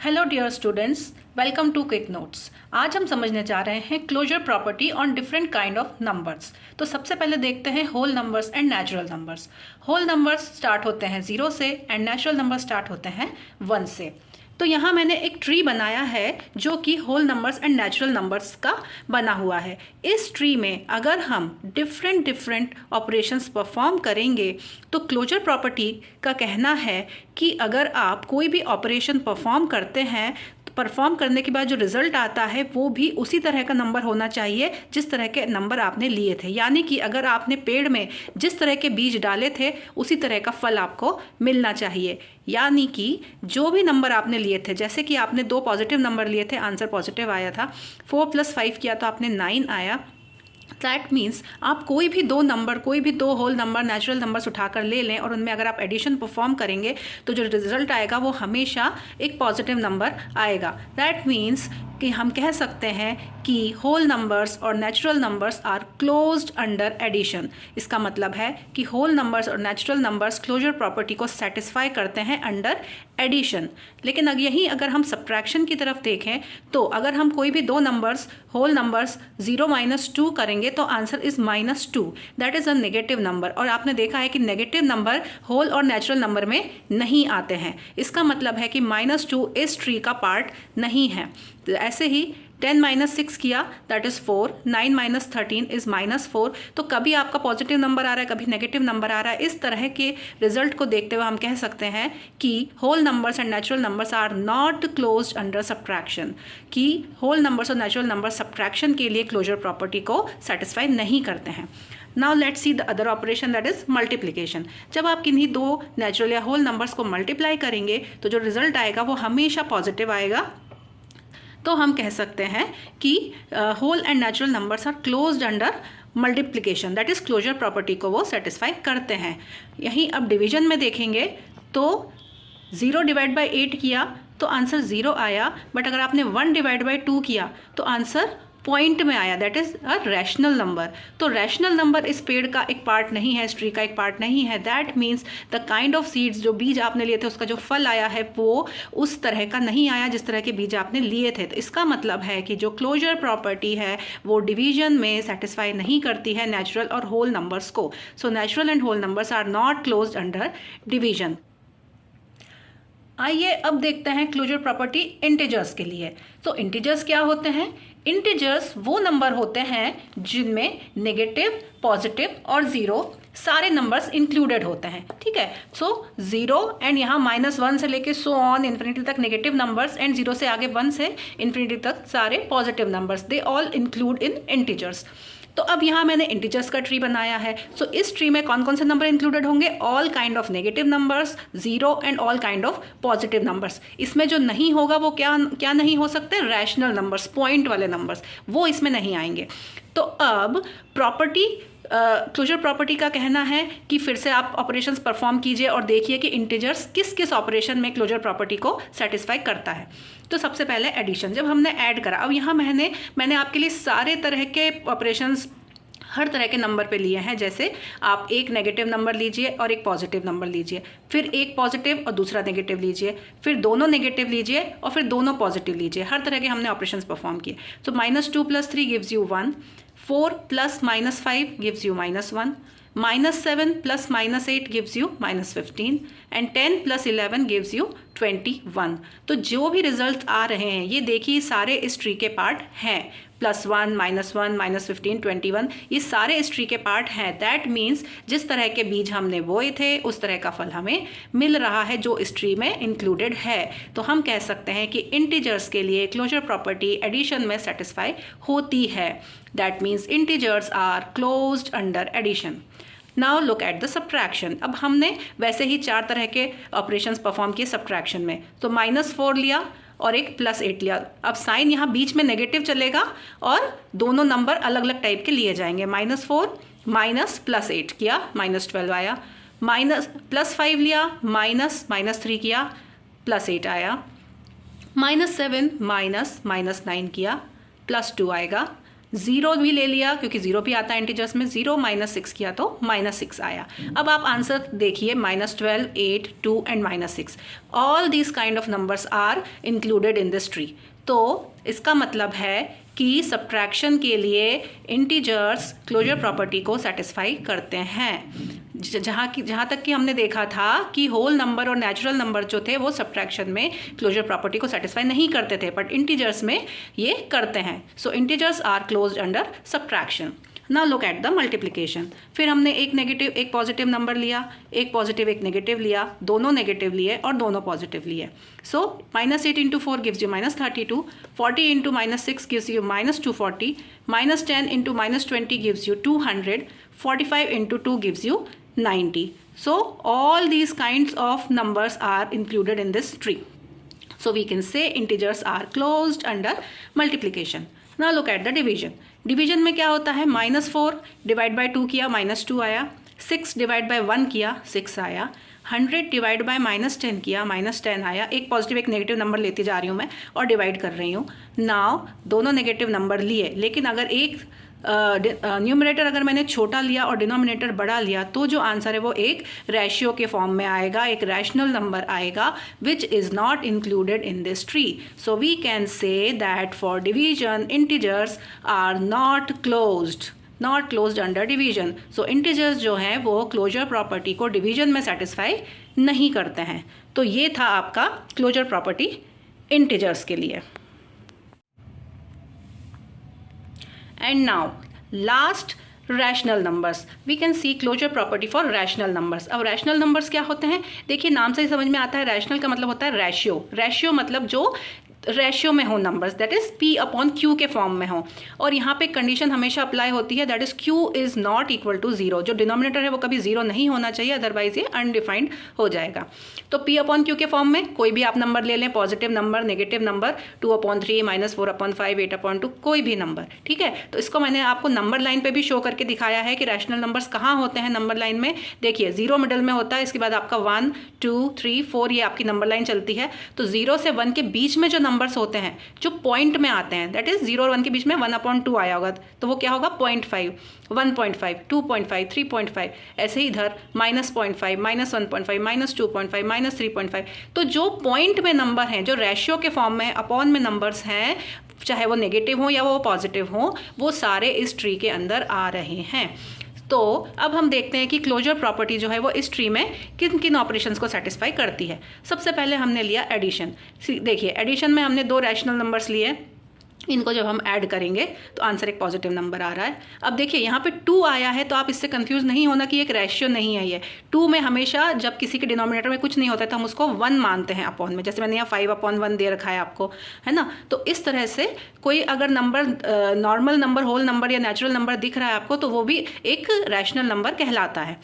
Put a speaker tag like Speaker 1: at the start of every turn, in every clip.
Speaker 1: Hello dear students, welcome to quick notes. आज हम समझने जा रहे हैं closure property on different kind of numbers. तो सबसे पहले देखते हैं whole numbers and natural numbers. Whole numbers start होते हैं 0 से एंड नेचुरल नंबर स्टार्ट होते हैं 1 से। तो यहाँ मैंने एक ट्री बनाया है जो कि whole numbers and natural numbers का बना हुआ है। इस ट्री में अगर हम डिफरेंट ऑपरेशंस परफॉर्म करेंगे तो क्लोजर प्रॉपर्टी का कहना है कि अगर आप कोई भी ऑपरेशन परफॉर्म करते हैं, परफॉर्म करने के बाद जो रिजल्ट आता है वो भी उसी तरह का नंबर होना चाहिए जिस तरह के नंबर आपने लिए थे। यानी कि अगर आपने पेड़ में जिस तरह के बीज डाले थे उसी तरह का फल आपको मिलना चाहिए। यानी कि जो भी नंबर आपने लिए थे, जैसे कि आपने 2 पॉजिटिव नंबर लिए थे, आंसर पॉजिटिव आया था, 4 + 5 किया तो आपने 9 आया। दैट मीन्स आप कोई भी दो होल नंबर नेचुरल नंबर्स उठाकर ले लें और उनमें अगर आप एडिशन परफॉर्म करेंगे तो जो रिजल्ट आएगा वो हमेशा एक पॉजिटिव नंबर आएगा। दैट मीन्स कि हम कह सकते हैं कि होल नंबर्स और natural numbers are closed under addition. इसका मतलब है कि होल नंबर्स और नेचुरल नंबर्स क्लोजर प्रॉपर्टी को सेटिस्फाई करते हैं अंडर एडिशन। लेकिन अगर हम सब्ट्रैक्शन की तरफ देखें तो अगर हम कोई भी 2 नंबर्स होल नंबर्स 0 - 2 करेंगे तो answer is -2। That is a negative number. और आपने देखा है कि नेगेटिव नंबर होल और नेचुरल नंबर में नहीं आते हैं। इसका मतलब है कि -2 इस ट्री का पार्ट नहीं है। तो ऐसे ही 10 - 6 किया दैट इज़ 4, 9 - 13 इज़ -4। तो कभी आपका पॉजिटिव नंबर आ रहा है, कभी नेगेटिव नंबर आ रहा है। इस तरह के रिजल्ट को देखते हुए हम कह सकते हैं कि whole numbers and natural numbers are not closed under subtraction, कि होल नंबर्स और नेचुरल नंबर्स सब्ट्रैक्शन के लिए क्लोजर प्रॉपर्टी को सेटिस्फाई नहीं करते हैं। Now let's see the other operation that is multiplication. जब आप किन्हीं 2 नेचुरल या होल नंबर्स को मल्टीप्लाई करेंगे तो जो रिजल्ट आएगा वो हमेशा पॉजिटिव आएगा। तो हम कह सकते हैं कि whole and natural numbers are closed under multiplication, that is closure property को वो सेटिस्फाई करते हैं। यहीं अब डिवीजन में देखेंगे तो 0 / 8 किया तो आंसर 0 आया, बट अगर आपने 1 / 2 किया तो आंसर पॉइंट में आया, that is a rational number. तो रैशनल नंबर इस पेड़ का एक पार्ट नहीं है, इस ट्री का एक पार्ट नहीं है। That means the kind of seeds, जो बीज आपने लिए थे उसका जो फल आया है वो उस तरह का नहीं आया जिस तरह के बीज आपने लिए थे। तो इसका मतलब है कि जो क्लोजर प्रॉपर्टी है वो डिवीजन में सेटिस्फाई नहीं करती है नेचुरल और होल नंबर्स को। So natural and whole numbers are not closed under division. आइए अब देखते हैं क्लोजर प्रॉपर्टी इंटीजर्स के लिए। तो इंटीजर्स क्या होते हैं? इंटीजर्स वो नंबर होते हैं जिनमें नेगेटिव, पॉजिटिव और 0 सारे नंबर्स इंक्लूडेड होते हैं। ठीक है, सो 0 एंड यहाँ -1 से लेके सो ऑन इन्फिनिटी तक नेगेटिव नंबर्स एंड 0 से आगे 1 से इन्फिनिटी तक सारे positive numbers, they all include in integers. तो अब यहाँ मैंने इंटीजर्स का ट्री बनाया है। सो इस ट्री में कौन कौन से नंबर इंक्लूडेड होंगे? All kind of negative numbers, 0 and all kind of positive numbers. इसमें जो नहीं होगा वो क्या नहीं हो सकते? रैशनल नंबर्स, पॉइंट वाले नंबर्स, वो इसमें नहीं आएंगे। तो अब क्लोजर प्रॉपर्टी का कहना है कि फिर से आप ऑपरेशंस परफॉर्म कीजिए और देखिए कि इंटीजर्स किस किस ऑपरेशन में क्लोजर प्रॉपर्टी को सेटिस्फाई करता है। तो सबसे पहले एडिशन, जब हमने ऐड करा, अब यहाँ मैंने आपके लिए सारे तरह के ऑपरेशंस हर तरह के नंबर पे लिए हैं। जैसे आप एक नेगेटिव नंबर लीजिए और एक पॉजिटिव नंबर लीजिए, फिर एक पॉजिटिव और दूसरा नेगेटिव लीजिए, फिर दोनों नेगेटिव लीजिए और फिर दोनों पॉजिटिव लीजिए। हर तरह के हमने ऑपरेशंस परफॉर्म किए। तो -2 + 3 gives you 1, 4 + -5 gives you -1, -7 + -8 gives you -15 and 10 + 11 gives you 21। तो जो भी रिजल्ट आ रहे हैं ये देखिए सारे इस ट्री के पार्ट हैं। +1, -1, -15, 21, ये सारे इस ट्री के पार्ट हैं। दैट मीन्स जिस तरह के बीज हमने बोए थे उस तरह का फल हमें मिल रहा है जो इस ट्री में इंक्लूडेड है। तो हम कह सकते हैं कि इंटीजर्स के लिए क्लोजर प्रॉपर्टी एडिशन में सेटिस्फाई होती है। That means integers are closed under addition. Now look at the subtraction. अब हमने वैसे ही 4 तरह के ऑपरेशंस परफॉर्म किए सब्ट्रैक्शन में। तो -4 लिया और एक +8 लिया। अब साइन यहाँ बीच में नेगेटिव चलेगा और दोनों नंबर अलग अलग टाइप के लिए जाएंगे। -4 -+8 किया, -12 आया। +5 लिया, -3 किया, +8 आया। -7 -9 किया, +2 आएगा। ज़ीरो भी ले लिया क्योंकि ज़ीरो भी आता है इंटीजर्स में, ज़ीरो -6 किया तो -6 आया। अब आप आंसर देखिए, -12, 8, 2 and -6, all these kind of numbers are included in this tree. तो इसका मतलब है कि सब्ट्रैक्शन के लिए इंटीजर्स क्लोजर प्रॉपर्टी को सेटिस्फाई करते हैं। जहाँ तक कि हमने देखा था कि होल नंबर और नेचुरल नंबर जो थे वो सब्ट्रैक्शन में क्लोजर प्रॉपर्टी को सेटिस्फाई नहीं करते थे, बट इंटीजर्स में ये करते हैं। So integers are closed under subtraction. Now look at the multiplication. फिर हमने एक नेगेटिव एक पॉजिटिव नंबर लिया, एक पॉजिटिव एक नेगेटिव लिया, दोनों नेगेटिव लिए और दोनों पॉजिटिव लिए। सो -8 into 4 gives you -32, 40 into -6 gives you -240, -10 into -20 gives you 200, 45 into 2 gives you 90. So all these kinds of numbers are included in this tree. So we can say integers are closed under multiplication. Now look at the division. Division में क्या होता है, -4 divide by 2 किया -2 आया, 6 divide by 1 किया 6 आया, 100 divide by -10 किया -10 आया। एक पॉजिटिव एक नेगेटिव नंबर लेती जा रही हूँ मैं और डिवाइड कर रही हूँ। नाउ दोनों नेगेटिव नंबर लिए, लेकिन अगर एक न्यूमरेटर अगर मैंने छोटा लिया और डिनोमिनेटर बड़ा लिया तो जो आंसर है वो एक रेशियो के फॉर्म में आएगा, एक रैशनल नंबर आएगा which is not included in this tree. So we can say that for division integers are not closed under division. So integers जो हैं वो क्लोजर प्रॉपर्टी को डिवीजन में सेटिस्फाई नहीं करते हैं। तो ये था आपका क्लोजर प्रॉपर्टी इंटीजर्स के लिए। And now last rational numbers, we can see closure property for rational numbers. अब रैशनल नंबर्स क्या होते हैं, देखिए नाम से ही समझ में आता है, रैशनल का मतलब होता है रेशियो मतलब जो रेशियो में हो नंबर्स, दैट इज P/Q के फॉर्म में हो। और यहाँ पे कंडीशन हमेशा अप्लाई होती है, that is Q is not equal to 0। जो डिनोमिनेटर है वो कभी 0 नहीं होना चाहिए, अदरवाइज ये अनडिफाइंड हो जाएगा। तो P/Q के फॉर्म में कोई भी आप नंबर ले लें, पॉजिटिव नंबर, नेगेटिव नंबर, 2/3, -4/5, 8/2, कोई भी नंबर, ठीक है। तो इसको मैंने आपको नंबर लाइन पे भी शो करके दिखाया है कि रैशनल नंबर्स कहाँ होते हैं नंबर लाइन में। देखिए 0 मिडल में होता है, इसके बाद आपका 1, 2, 3, 4 ये आपकी नंबर लाइन चलती है। तो 0 से 1 के बीच में जो नंबर्स होते हैं जो पॉइंट में आते हैं, दैट इज 0 और 1 के बीच में 1/2 आया होगा, तो वो क्या होगा 0.5, 1.5, 2.5, 3.5, ऐसे ही इधर -0.5, -1.5, -2.5, -3.5। तो जो पॉइंट में नंबर हैं, जो रेशियो के फॉर्म में अपॉन में नंबर्स हैं, चाहे वो नेगेटिव हो या वो पॉजिटिव हो, वो सारे इस ट्री के अंदर आ रहे हैं। तो अब हम देखते हैं कि क्लोजर प्रॉपर्टी जो है वो इस ट्री में किन किन ऑपरेशंस को सेटिस्फाई करती है। सबसे पहले हमने लिया एडिशन। देखिए एडिशन में हमने 2 रैशनल नंबर्स लिए, इनको जब हम ऐड करेंगे तो आंसर एक पॉजिटिव नंबर आ रहा है। अब देखिए यहाँ पे 2 आया है, तो आप इससे कंफ्यूज नहीं होना कि एक रेशियो नहीं है ये। 2 में हमेशा जब किसी के डिनोमिनेटर में कुछ नहीं होता है तो हम उसको 1 मानते हैं अपॉन में, जैसे मैंने यहाँ 5/1 दे रखा है आपको, है ना। तो इस तरह से कोई अगर number normal number, whole number या नेचुरल नंबर दिख रहा है आपको, तो वो भी एक रैशनल नंबर कहलाता है।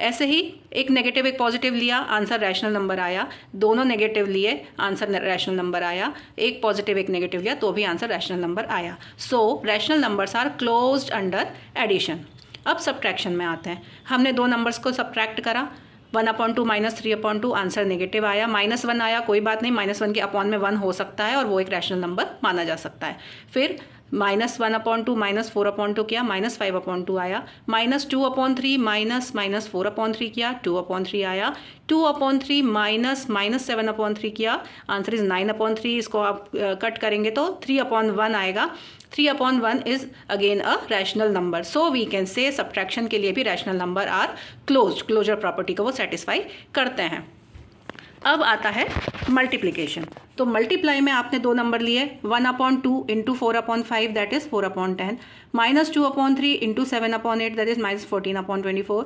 Speaker 1: ऐसे ही एक नेगेटिव एक पॉजिटिव लिया, आंसर रैशनल नंबर आया। दोनों नेगेटिव लिए, आंसर रैशनल नंबर आया। एक पॉजिटिव एक नेगेटिव लिया तो भी आंसर रैशनल नंबर आया। So rational numbers are closed under addition. अब सब्ट्रैक्शन में आते हैं। हमने 2 नंबर्स को सब्ट्रैक्ट करा, 1/2 -3/2, आंसर नेगेटिव आया। -1 आया, कोई बात नहीं, -1 के अपॉन में 1 हो सकता है और वो एक रैशनल नंबर माना जा सकता है। फिर -1/2 -4/2 किया, -5/2 आया। -2/3 -4/3 किया, 2/3 आया। 2/3 -7/3 किया, आंसर इज 9/3। इसको आप कट करेंगे तो 3/1 आएगा। 3/1 is again a rational number. So we can say subtraction के लिए भी rational number are closed, closure property को वो सेटिस्फाई करते हैं। अब आता है मल्टीप्लिकेशन। तो मल्टीप्लाई में आपने 2 नंबर लिए, 1/2 into 4/5 that is 4/10, -2/3 into 7/8 that is -14/24,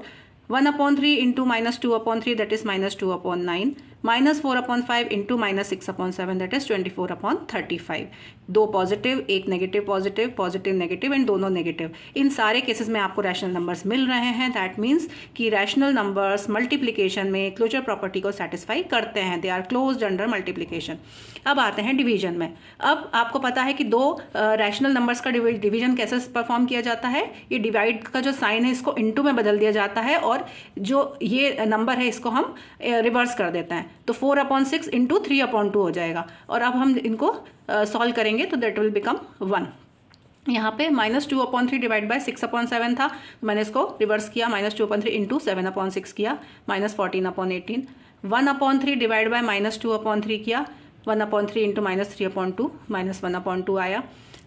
Speaker 1: 1/3 into -2/3 that is -2/9, -4/5 into -6/7 that is 24/35। 2 positive, एक negative positive, positive negative and दोनों नेगेटिव। इन सारे केसेस में आपको रैशनल नंबर्स मिल रहे हैं। दैट मीन्स कि रैशनल नंबर्स मल्टीप्लिकेशन में क्लोजर प्रॉपर्टी को सेटिस्फाई करते हैं, they are closed under multiplication. अब आते हैं डिवीजन में। अब आपको पता है कि 2 रैशनल नंबर्स का डिवीजन कैसे परफॉर्म किया जाता है। ये डिवाइड का जो साइन है इसको इनटू में बदल दिया जाता है और जो ये नंबर है इसको हम रिवर्स कर देते हैं, तो 4/6 इंटू 3/2 हो जाएगा। और अब हम इनको सॉल्व करेंगे तो दैट विल बिकम 1। यहाँ पे -2/3 डिवाइड बाय 6/7 था, तो मैंने इसको रिवर्स किया, -2/3 इंटू 7/6 किया, -14/18। 1/3 डिवाइड बाय -2/3 किया, 1/3 इंटू -3/2, -1/2 आया।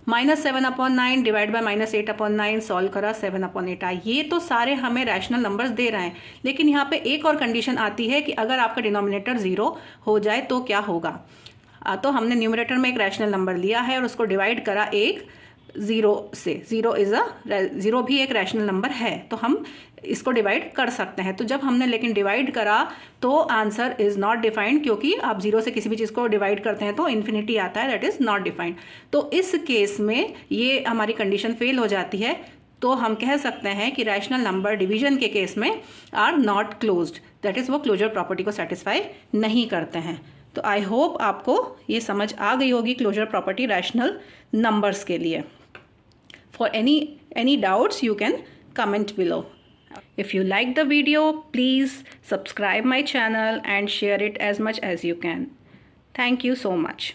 Speaker 1: -7/9 डिवाइड बाय -8/9 सॉल्व करा, 7/8 आया। ये तो सारे हमें रैशनल नंबर्स दे रहे हैं, लेकिन यहाँ पे एक और कंडीशन आती है कि अगर आपका डिनोमिनेटर 0 हो जाए तो क्या होगा। तो हमने न्यूमरेटर में एक रैशनल नंबर लिया है और उसको डिवाइड करा एक 0 से। 0 भी एक रैशनल नंबर है, तो हम इसको डिवाइड कर सकते हैं। तो जब हमने लेकिन डिवाइड करा तो आंसर इज नॉट डिफाइंड, क्योंकि आप 0 से किसी भी चीज़ को डिवाइड करते हैं तो इन्फिनिटी आता है, दैट इज नॉट डिफाइंड। तो इस केस में ये हमारी कंडीशन फेल हो जाती है। तो हम कह सकते हैं कि रैशनल नंबर डिवीजन के केस में are not closed, that is वो क्लोजर प्रॉपर्टी को सेटिस्फाई नहीं करते हैं। तो आई होप आपको ये समझ आ गई होगी क्लोजर प्रॉपर्टी रैशनल नंबर्स के लिए। For any doubts, you can comment below. If you like the video, please subscribe my channel and share it as much as you can. Thank you so much.